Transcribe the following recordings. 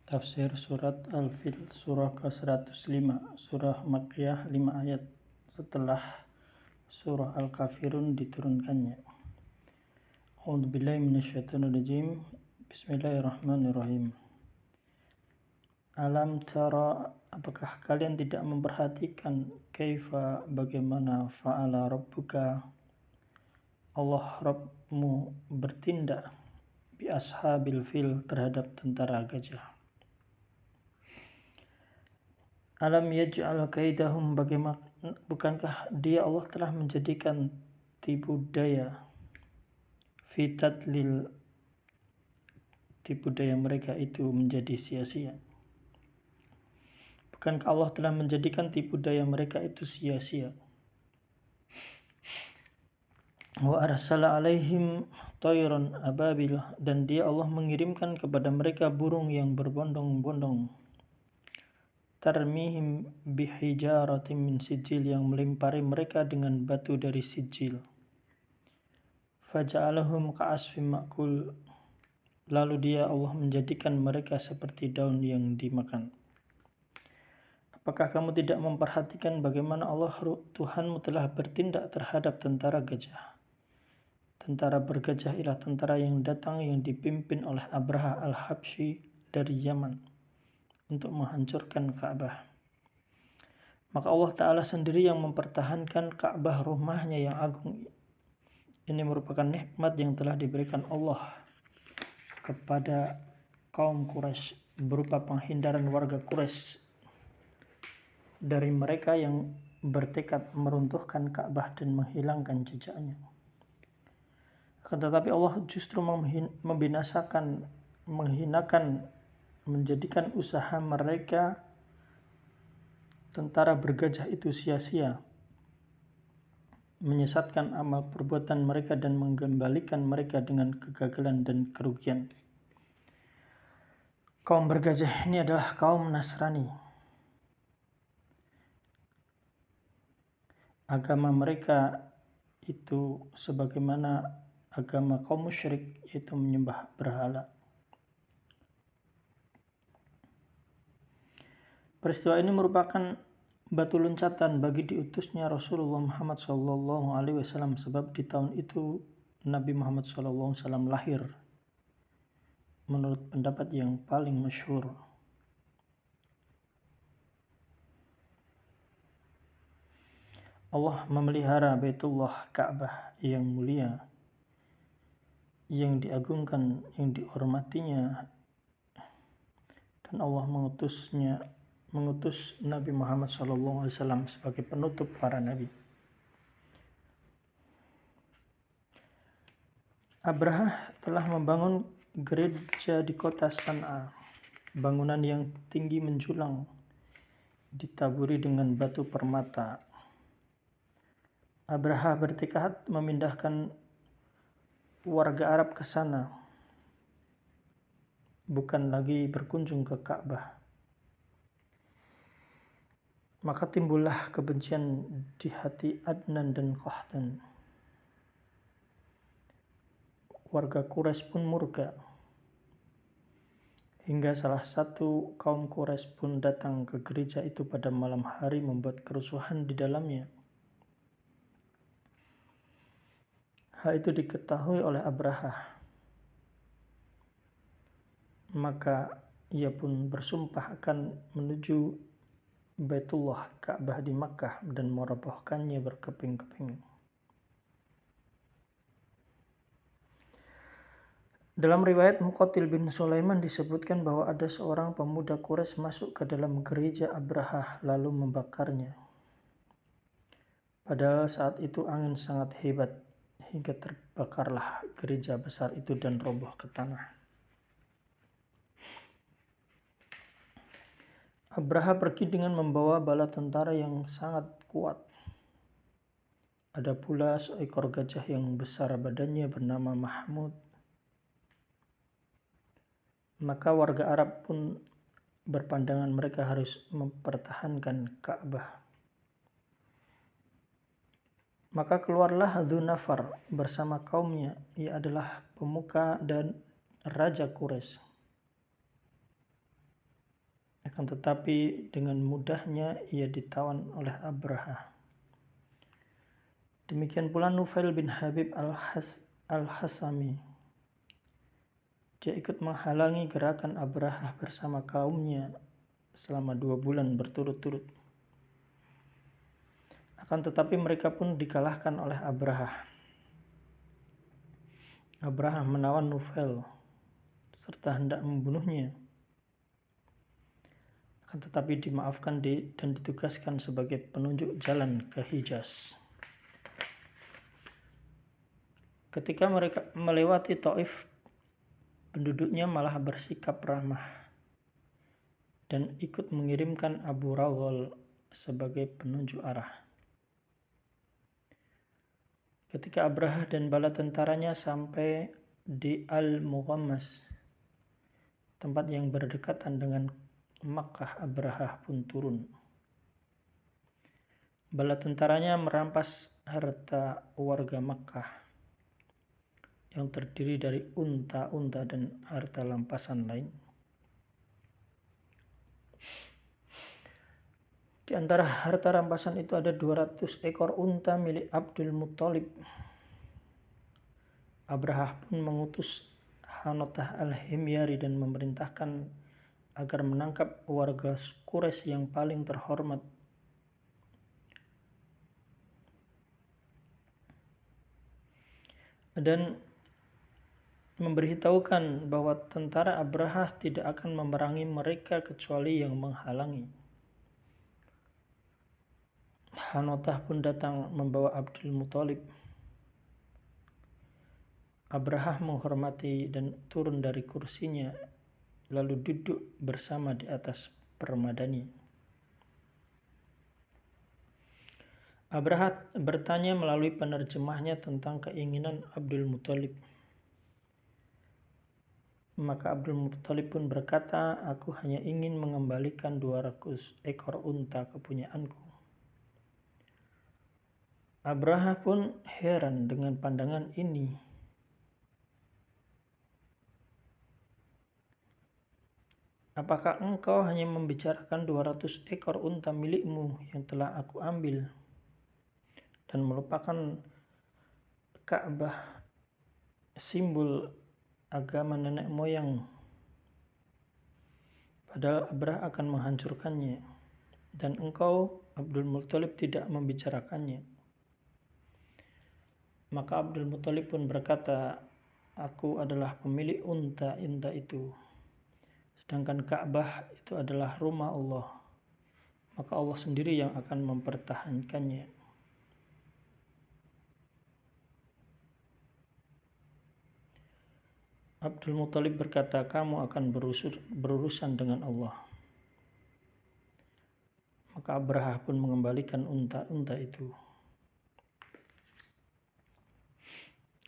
Tafsir Surat Al-Fil, Surah ke-105, Surah Makkiyah 5 ayat setelah Surah Al-Kafirun diturunkannya. A'udzubillahi minasyaitonirrajim. Bismillahirrahmanirrahim. Alam tara, apakah kalian tidak memperhatikan kaifa, bagaimana fa'ala rabbuka, Allah Rabbmu bertindak bi ashabil fil, terhadap tentara gajah. Alam yaj'al kaidahum, bagaimana bukankah dia Allah telah menjadikan tipu daya fitadlil, tipu daya mereka itu menjadi sia-sia. Bukankah Allah telah menjadikan tipu daya mereka itu sia-sia? Wa arsala alaihim tayran ababil, dan dia Allah mengirimkan kepada mereka burung yang berbondong-bondong. Tarmihim bihijaratin min sijil, yang melempari mereka dengan batu dari sijil. Faja'alahum ka'asfim ma'kul, lalu dia Allah menjadikan mereka seperti daun yang dimakan. Apakah kamu tidak memperhatikan bagaimana Allah Tuhanmu telah bertindak terhadap tentara gajah? Tentara bergajah ialah tentara yang datang yang dipimpin oleh Abraha al-Habsyi dari Yaman untuk menghancurkan Ka'bah. Maka Allah Ta'ala sendiri yang mempertahankan Ka'bah, rumahnya yang agung. Ini merupakan nikmat yang telah diberikan Allah kepada kaum Quraisy berupa penghindaran warga Quraisy dari mereka yang bertekad meruntuhkan Ka'bah dan menghilangkan jejaknya. Tetapi Allah justru membinasakan, menghinakan, menjadikan usaha mereka tentara bergajah itu sia-sia, menyesatkan amal perbuatan mereka dan mengembalikan mereka dengan kegagalan dan kerugian. Kaum bergajah ini adalah kaum Nasrani. Agama mereka itu sebagaimana agama kaum musyrik, yaitu menyembah berhala. Peristiwa ini merupakan batu loncatan bagi diutusnya Rasulullah Muhammad SAW, sebab di tahun itu Nabi Muhammad SAW lahir menurut pendapat yang paling masyhur. Allah memelihara Baitullah Ka'bah yang mulia, yang diagungkan, yang dihormatinya, dan Allah mengutus Nabi Muhammad SAW sebagai penutup para nabi. Abraha telah membangun gereja di kota San'a, bangunan yang tinggi menjulang, ditaburi dengan batu permata. Abraha bertekad memindahkan warga Arab ke sana, bukan lagi berkunjung ke Ka'bah. Maka timbullah kebencian di hati Adnan dan Qahtan. Warga Quraisy pun murka, hingga salah satu kaum Quraisy pun datang ke gereja itu pada malam hari membuat kerusuhan di dalamnya. Hal itu diketahui oleh Abraha. Maka ia pun bersumpah akan menuju Baitullah Ka'bah di Makkah dan merobohkannya berkeping-keping. Dalam riwayat Muqatil bin Sulaiman disebutkan bahwa ada seorang pemuda Quraisy masuk ke dalam gereja Abraha lalu membakarnya. Padahal saat itu angin sangat hebat, hingga terbakarlah gereja besar itu dan roboh ke tanah. Abraha pergi dengan membawa bala tentara yang sangat kuat. Ada pula seekor gajah yang besar badannya bernama Mahmud. Maka warga Arab pun berpandangan mereka harus mempertahankan Ka'bah. Maka keluarlah Dzunafar bersama kaumnya. Ia adalah pemuka dan raja Quraisy. Akan tetapi dengan mudahnya ia ditawan oleh Abraha. Demikian pula Nufail bin Habib al-Hasami. Dia ikut menghalangi gerakan Abraha bersama kaumnya selama 2 bulan berturut-turut. Akan tetapi mereka pun dikalahkan oleh Abraha. Abraha menawan Nufail serta hendak membunuhnya. Akan tetapi dimaafkan dan ditugaskan sebagai penunjuk jalan ke Hijaz. Ketika mereka melewati Taif, penduduknya malah bersikap ramah dan ikut mengirimkan Abu Raghal sebagai penunjuk arah. Ketika Abraha dan bala tentaranya sampai di Al-Mughammas, tempat yang berdekatan dengan Makkah, Abraha pun turun. Bala tentaranya merampas harta warga Makkah yang terdiri dari unta-unta dan harta rampasan lain. Di antara harta rampasan itu ada 200 ekor unta milik Abdul Muttalib. Abraha pun mengutus Hanotah al-Himyari dan memerintahkan agar menangkap warga Quraisy yang paling terhormat. Dan memberitahukan bahwa tentara Abraha tidak akan memerangi mereka kecuali yang menghalangi. Hanotah pun datang membawa Abdul Muttalib. Abraha menghormati dan turun dari kursinya, lalu duduk bersama di atas permadani. Abraha bertanya melalui penerjemahnya tentang keinginan Abdul Muttalib. Maka Abdul Muttalib pun berkata, "Aku hanya ingin mengembalikan 200 ekor unta kepunyaanku." Abraha pun heran dengan pandangan ini. "Apakah engkau hanya membicarakan 200 ekor unta milikmu yang telah aku ambil dan melupakan Ka'bah, simbol agama nenek moyang? Padahal Abraha akan menghancurkannya, dan engkau, Abdul Muttalib, tidak membicarakannya." Maka Abdul Muttalib pun berkata, "Aku adalah pemilik unta-unta itu, sedangkan Ka'bah itu adalah rumah Allah, maka Allah sendiri yang akan mempertahankannya." Abdul Muttalib berkata, "Kamu akan berurusan dengan Allah." Maka Abraha pun mengembalikan unta-unta itu.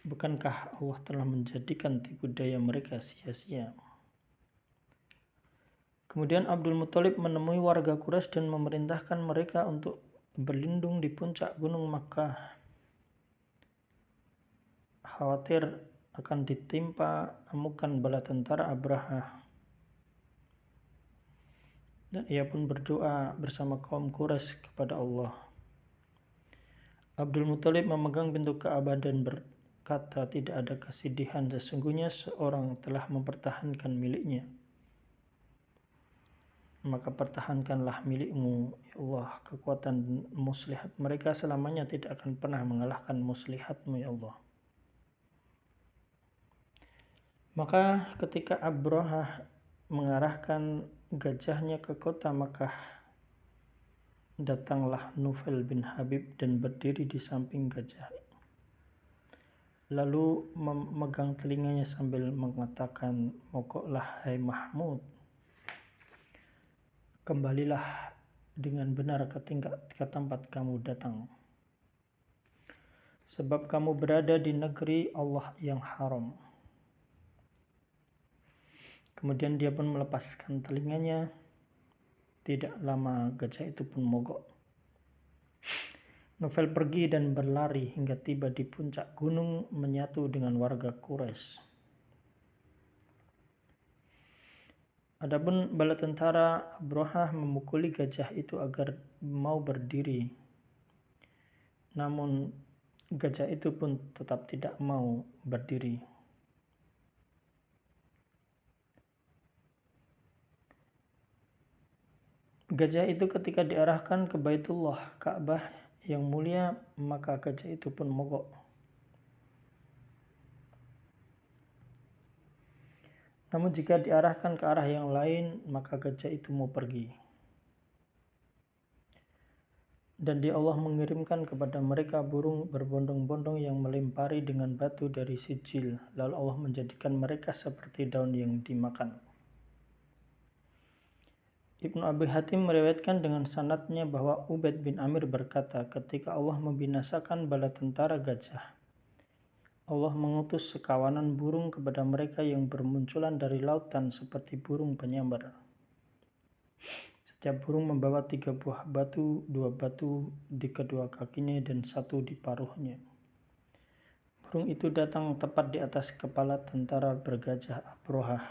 Bukankah Allah telah menjadikan tipu daya mereka sia-sia? Kemudian Abdul Muttalib menemui warga Quraisy dan memerintahkan mereka untuk berlindung di puncak gunung Makkah, khawatir akan ditimpa amukan bala tentara Abraha. Dan ia pun berdoa bersama kaum Quraisy kepada Allah. Abdul Muttalib memegang pintu Ka'bah dan berkata, "Tidak ada kesedihan, sesungguhnya seorang telah mempertahankan miliknya. Maka pertahankanlah milikmu, ya Allah. Kekuatan muslihat mereka selamanya tidak akan pernah mengalahkan muslihatmu, ya Allah." Maka ketika Abraha mengarahkan gajahnya ke kota Makkah, datanglah Nufail bin Habib dan berdiri di samping gajah, lalu memegang telinganya sambil mengatakan, "Mogoklah hai Mahmud, kembalilah dengan benar ke tempat kamu datang, sebab kamu berada di negeri Allah yang haram." Kemudian dia pun melepaskan telinganya. Tidak lama gajah itu pun mogok. Nufail pergi dan berlari hingga tiba di puncak gunung menyatu dengan warga Quraisy. Adapun bala tentara Abrahah memukuli gajah itu agar mau berdiri, namun gajah itu pun tetap tidak mau berdiri. Gajah itu ketika diarahkan ke Baitullah, Ka'bah yang mulia, maka gajah itu pun mogok. Namun jika diarahkan ke arah yang lain, maka gajah itu mau pergi. Dan dia Allah mengirimkan kepada mereka burung berbondong-bondong yang melempari dengan batu dari Sijil. Lalu Allah menjadikan mereka seperti daun yang dimakan. Ibnu Abi Hatim meriwayatkan dengan sanadnya bahwa Ubaid bin Amir berkata, ketika Allah membinasakan bala tentara gajah, Allah mengutus sekawanan burung kepada mereka yang bermunculan dari lautan seperti burung penyambar. Setiap burung membawa 3 buah batu, 2 batu di kedua kakinya dan 1 di paruhnya. Burung itu datang tepat di atas kepala tentara bergajah Abrahah,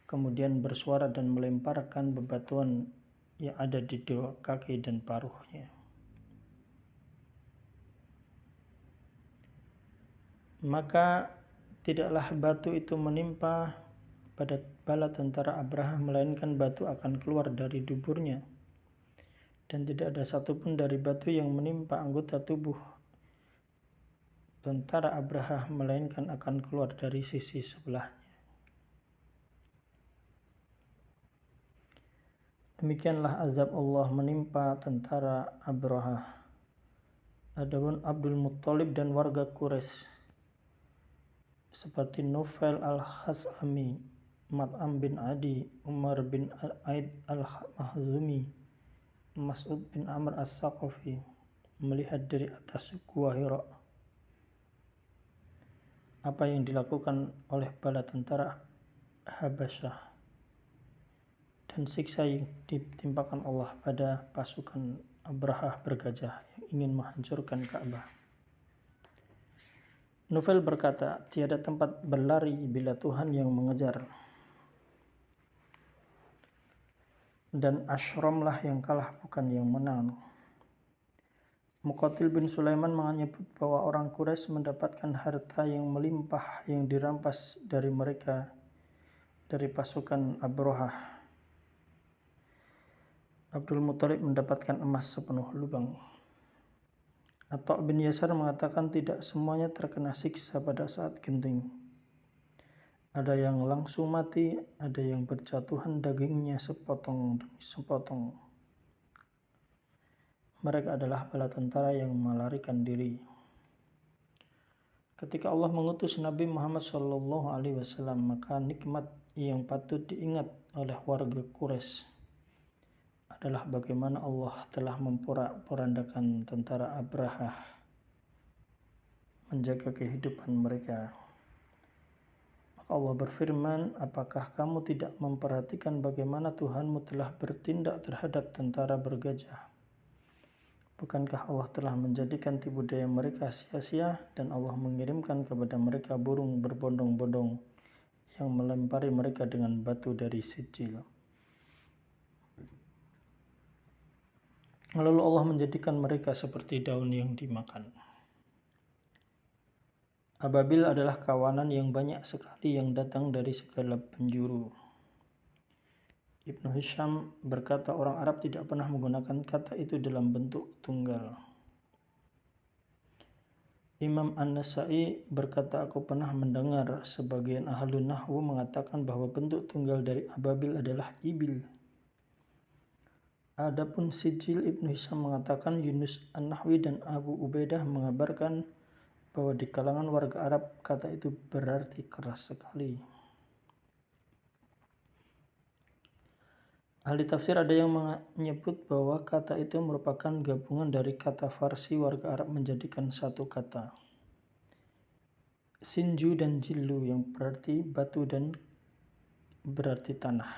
kemudian bersuara dan melemparkan bebatuan yang ada di 2 kaki dan paruhnya. Maka tidaklah batu itu menimpa pada bala tentara Abraham, melainkan batu akan keluar dari duburnya, dan tidak ada satupun dari batu yang menimpa anggota tubuh tentara Abraham, melainkan akan keluar dari sisi sebelahnya. Demikianlah azab Allah menimpa tentara Abrahah. Adapun Abdul Muttalib dan warga Quraisy seperti Nufail al-Khazami, Mat'am bin Adi, Umar bin Aid al-Mahzumi, Mas'ud bin Amr as-Saqafi melihat dari atas Gua Hira apa yang dilakukan oleh bala tentara Habasyah dan siksa yang ditimpakan Allah pada pasukan Abrahah bergajah yang ingin menghancurkan Ka'bah. Nufail berkata, tiada tempat berlari bila Tuhan yang mengejar, dan Ashramlah yang kalah bukan yang menang. Muqatil bin Sulaiman menyebut bahwa orang Quraisy mendapatkan harta yang melimpah yang dirampas dari mereka dari pasukan Abrahah. Abdul Muttalib mendapatkan emas sepenuh lubang. Atha bin Yasar mengatakan tidak semuanya terkena siksa pada saat genting. Ada yang langsung mati, ada yang berjatuhan dagingnya sepotong demi sepotong. Mereka adalah bala tentara yang melarikan diri. Ketika Allah mengutus Nabi Muhammad SAW, maka nikmat yang patut diingat oleh warga Quraisy adalah bagaimana Allah telah memporak-porandakan tentara Abrahah menjaga kehidupan mereka. Maka Allah berfirman, apakah kamu tidak memperhatikan bagaimana Tuhanmu telah bertindak terhadap tentara bergajah? Bukankah Allah telah menjadikan tipu daya mereka sia-sia, dan Allah mengirimkan kepada mereka burung berbondong-bondong yang melempari mereka dengan batu dari Sijil. Lalu Allah menjadikan mereka seperti daun yang dimakan. Ababil adalah kawanan yang banyak sekali yang datang dari segala penjuru. Ibnu Hisham berkata orang Arab tidak pernah menggunakan kata itu dalam bentuk tunggal. Imam An-Nasai berkata, aku pernah mendengar sebagian ahlun nahwu mengatakan bahwa bentuk tunggal dari ababil adalah ibil. Adapun Sijil, Ibnu Hisham mengatakan Yunus An-Nahwi dan Abu Ubaidah mengabarkan bahwa di kalangan warga Arab kata itu berarti keras sekali. Ahli tafsir ada yang menyebut bahwa kata itu merupakan gabungan dari kata Farsi warga Arab menjadikan satu kata, Sinju dan Jillu, yang berarti batu dan berarti tanah.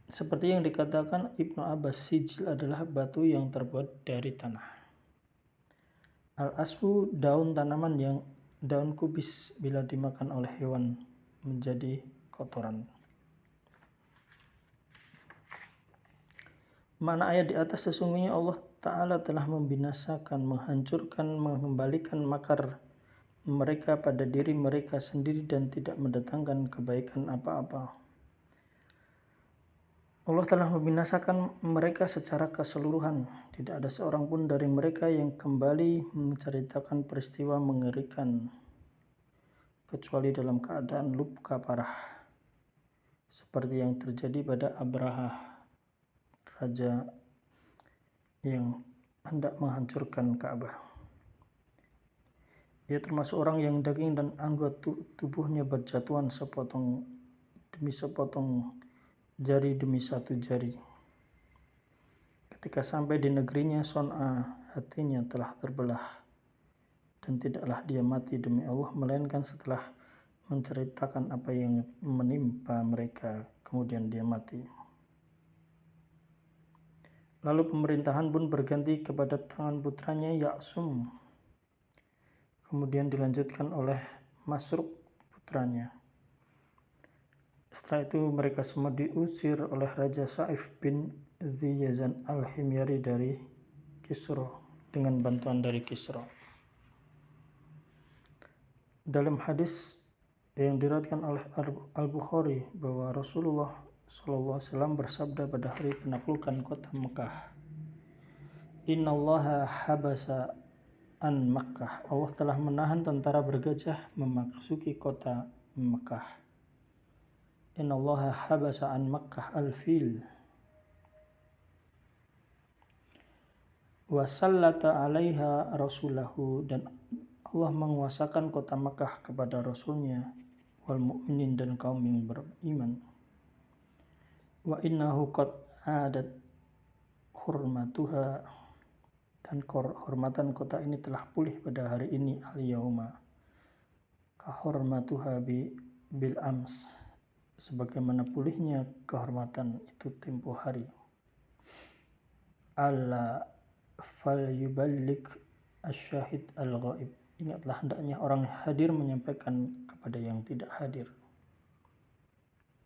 Seperti yang dikatakan Ibnu Abbas, Sijil adalah batu yang terbuat dari tanah. Al-asfu daun tanaman yang daun kubis bila dimakan oleh hewan. menjadi kotoran. Makna ayat di atas, sesungguhnya Allah Ta'ala telah membinasakan, menghancurkan, mengembalikan makar mereka pada diri mereka sendiri dan tidak mendatangkan kebaikan apa-apa. Allah telah membinasakan mereka secara keseluruhan. Tidak ada seorang pun dari mereka yang kembali menceritakan peristiwa mengerikan kecuali dalam keadaan luka parah, seperti yang terjadi pada Abraha, raja yang hendak menghancurkan Ka'bah. Ia termasuk orang yang daging dan anggota tubuhnya berjatuhan sepotong demi sepotong, jari demi satu jari. Ketika sampai di negerinya Son'a, hatinya telah terbelah, dan tidaklah dia mati demi Allah, melainkan setelah menceritakan apa yang menimpa mereka, kemudian dia mati. Lalu pemerintahan pun berganti kepada tangan putranya Ya'sum. Kemudian dilanjutkan oleh Masruq putranya. Setelah itu mereka semua diusir oleh Raja Sa'if bin Dziyazan al-Himyari dari Kisra dengan bantuan dari Kisra. Dalam hadis yang diriwayatkan oleh Al-Bukhari bahwa Rasulullah SAW bersabda pada hari penaklukan kota Mekah, Innallaha habasa an Makkah, Allah telah menahan tentara bergajah memasuki kota Mekah. Innallaha habasa an Makkah al-fil wa sallata 'alaiha rasulahu, dan Allah menguasakan kota Mekah kepada Rasulnya, wal mu'minin, dan kaum yang beriman. Wa innahu qad adat hurmatuha, dan kehormatan kota ini telah pulih pada hari ini, al-yauma kahormatuha bil ams, sebagaimana pulihnya kehormatan itu tempo hari. Alla falyuballigh asyahid al-ghaib, ingatlah hendaknya orang hadir menyampaikan kepada yang tidak hadir.